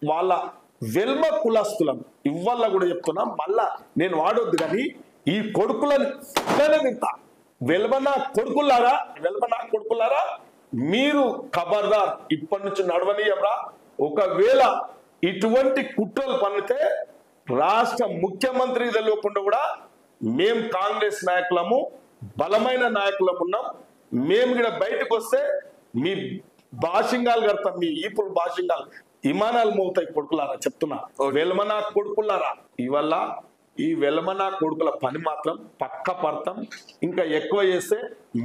వాళ్ళ వెల్మ కులస్తులను ఇవ్వాల కూడా చెప్తున్నా, మళ్ళా నేను వాడొద్దు కానీ ఈ కొడుకులను తింటా. వెల్మనా కొడుకులారా మీరు ఖబర్దార్, ఇప్పటి నుంచి నడవనీయరా. ఒకవేళ ఇటువంటి కుట్రలు పన్నితే రాష్ట్ర ముఖ్యమంత్రి తెలియకుండా కూడా మేము కాంగ్రెస్ నాయకులము, బలమైన నాయకులము ఉన్నాం. మేము కూడా బయటకు వస్తే మీ భాషింగాలు కడతాం, మీ ఈపులు భాషింగాలు విమానాలు మోగుతాయి. కొడుకులారా చెప్తున్నా, వెల్మనా కొడుకులారా, ఇవల్ల ఈ వెల్మనా కొడుకుల పని మాత్రం పక్క పడతాం. ఇంకా ఎక్కువ చేస్తే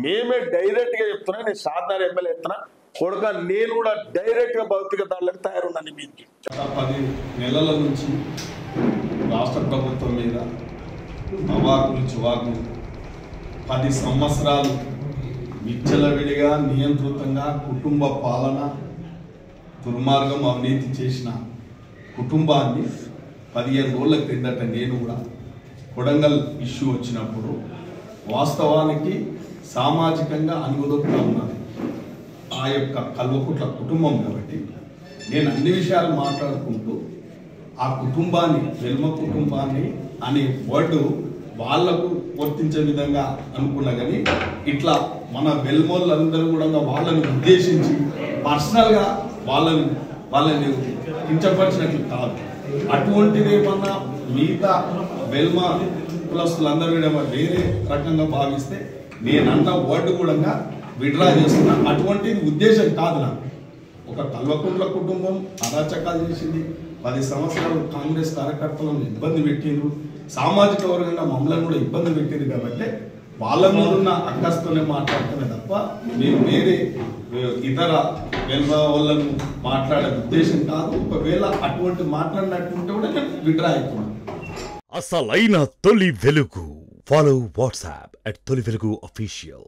మేమే డైరెక్ట్ గా చెప్తున్నా, నేను షాద్నగర్ ఎమ్మెల్యే చెప్తున్నా కొడుక, నేను కూడా డైరెక్ట్ గా భౌతిక దాడులకు తయారున్నాను. మీకు 10 నెలల నుంచి రాష్ట్ర ప్రభుత్వం మీద అవాకులు చివాకులు, 10 సంవత్సరాలు విచ్చలవిడిగా నియంత్రితంగా కుటుంబ పాలన, దుర్మార్గం, అవినీతి చేసిన కుటుంబాన్ని 15 రోజుల క్రిందట నేను కూడా కొడంగల్ ఇష్యూ వచ్చినప్పుడు వాస్తవానికి సామాజికంగా అనుగుదొక్కుతా ఉన్నది ఆ యొక్క కల్వకుట్ల కుటుంబం. కాబట్టి నేను అన్ని విషయాలు మాట్లాడుకుంటూ ఆ కుటుంబాన్ని, వెల్మ కుటుంబాన్ని అనే వర్డ్ వాళ్లకు వర్తించే విధంగా అనుకున్నా. కానీ ఇట్లా మన వెల్మోళ్ళందరూ కూడా వాళ్ళని ఉద్దేశించి పర్సనల్గా వాళ్ళని కించపరిచినట్లు కాదు. అటువంటిది ఏమన్నా మిగతా వెల్మ కులస్తులందరూ కూడా వేరే రకంగా భావిస్తే నేను అన్న వర్డ్ కూడా విడ్రా చేస్తున్నా. అటువంటిది ఉద్దేశం కాదు నాకు. ఒక కల్వకుంట్ల కుటుంబం అరాచకాలు చేసింది, 10 సంవత్సరాలు కాంగ్రెస్ కార్యకర్తలను ఇబ్బంది పెట్టిండ్రు, సామాజిక వర్గంగా మమ్మల్ని కూడా ఇబ్బంది పెట్టింది. కాబట్టి వాళ్ళ మీద ఉన్న అక్కస్తోనే మాట్లాడుతున్నా తప్ప మేము వేరే ఇతర వెల్మ వాళ్ళను మాట్లాడే ఉద్దేశం కాదు. ఒకవేళ అటువంటి మాట్లాడినట్టుంటే కూడా నేను విడ్రా అవుతున్నాను. అసలైన తొలి వెలుగు. ఫాలో వాట్సాప్ @తొలి వెలుగు official.